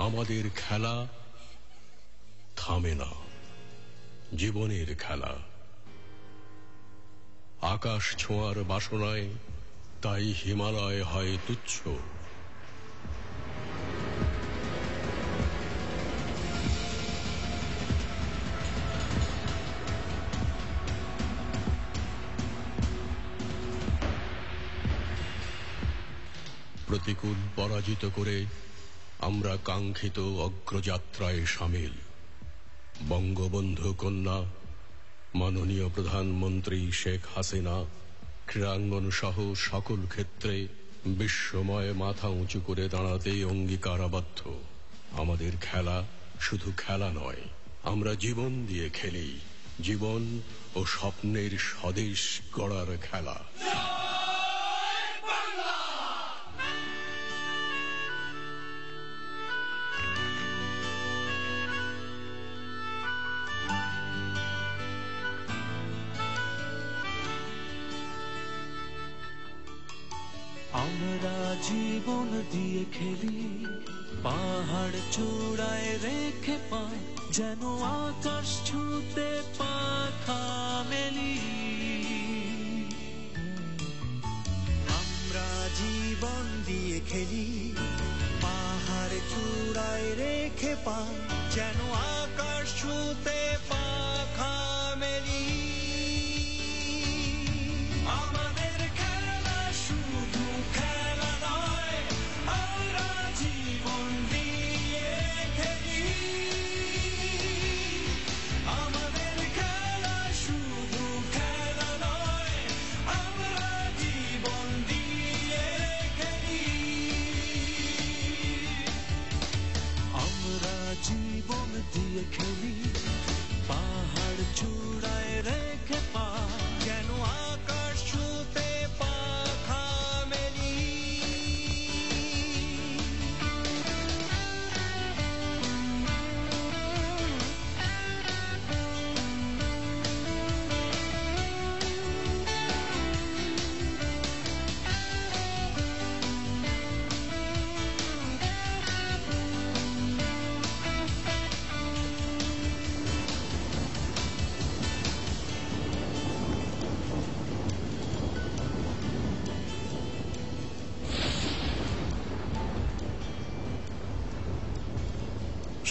আমাদের খেলা থামে না, জীবনের খেলা। আকাশ ছোঁয়ার বাসনায় তাই হিমালয় হয় তুচ্ছ। প্রতিকূল পরাজিত করে আমরা কাঙ্ক্ষিত অগ্রযাত্রায় সামিল। বঙ্গবন্ধু কন্যা মাননীয় প্রধানমন্ত্রী শেখ হাসিনা ক্রীড়াঙ্গন সহ সকল ক্ষেত্রে বিশ্বময় মাথা উঁচু করে দাঁড়াতে অঙ্গীকারাবদ্ধ। আমাদের খেলা শুধু খেলা নয়, আমরা জীবন দিয়ে খেলি, জীবন ও স্বপ্নের স্বদেশ গড়ার খেলা। আমরা জীবন দিয়ে খেলি, পাহাড় চূড়ায় রেখে পা, যেন আকাশ ছুঁতে পাখা মেলি। আমরা জীবন দিয়ে খেলি, পাহাড় চূড়ায় রেখে পা, যেন আকাশ ছুঁতে পাখা মেলি। জীবন দিয়ে খেলি, পাহাড় চূড়ায় রেখে পা, যেন আকাশ ছুঁতে পাখা মেলি।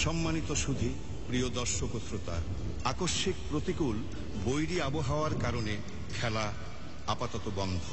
সম্মানিত সুধী, প্রিয় দর্শক ও শ্রোতা, আকস্মিক প্রতিকূল বৈরী আবহাওয়ার কারণে খেলা আপাতত বন্ধ।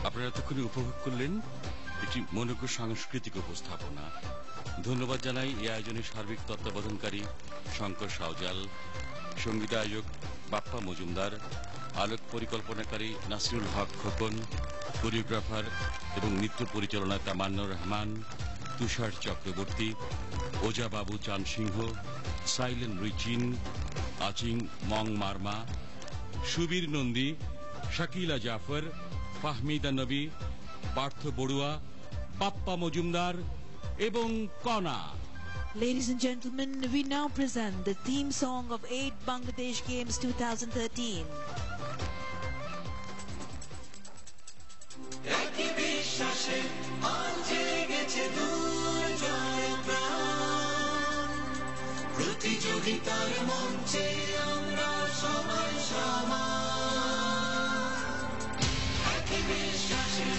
আপনারা এতক্ষণে উপভোগ করলেন একটি মনোজ্ঞ সাংস্কৃতিক উপস্থাপনা। ধন্যবাদ জানাই এই আয়োজনের সার্বিক তত্ত্বাবধানকারী শঙ্কর সাউজাল, সঙ্গীতায়োজক বাপ্পা মজুমদার, আলোক পরিকল্পনাকারী নাসিরুল হক খোকন, কোরিওগ্রাফার এবং নৃত্য পরিচালনা তামান্নুর রহমান, তুষার চক্রবর্তী, ওজা বাবু চান সিংহ, সাইলেন রুইচিন, আচিং মং মার্মা, সুবীর নন্দী, শাকিলা জাফর, ফাহমিদা নবী, পার্থ বড়ুয়া, বাপ্পা মজুমদার এবং কণা। Ladies and gentlemen, we now present the theme song of 8 Bangladesh Games 2013. প্রতিযোগিতার মঞ্চে আমরা সবাই সমান, একই বিশ্বাসে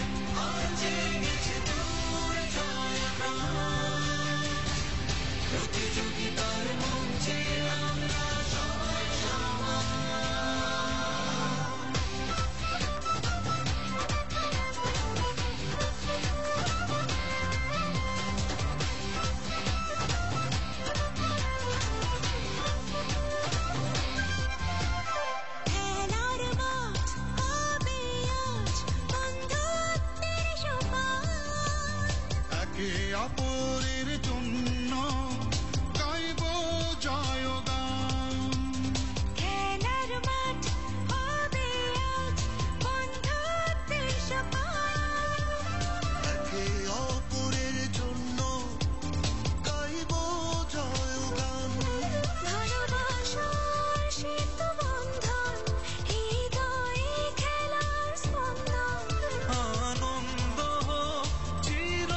আজ জেগেছে দূর জয় প্রাণ। প্রতিযোগিতার মঞ্চে আমরা সবাই সমান। অপরের জন্য গাইব জয়গান। খেলার মাঠ হবে আজ বন্ধুত্বের সোপান। একে অপরের জন্য গাইব জয়গান। ভালোবাসার সেতু বন্ধন, হৃদয়ে খেলার স্পন্দন। আনন্দ হোক চির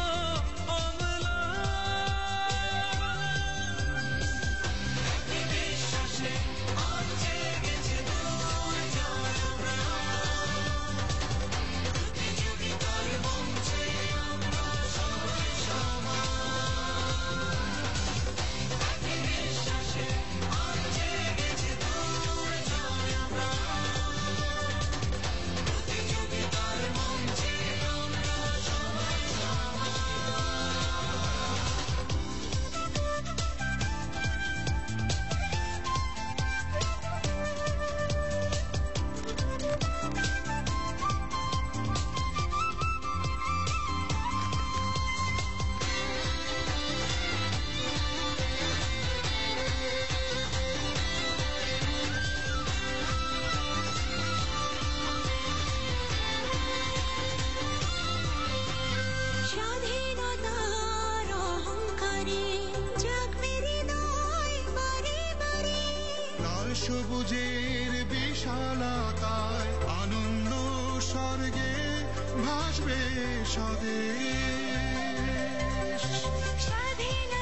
সবুজের বিশালতায় আনন্দ স্বর্গে ভাসবে স্বদেশ। স্বাধীন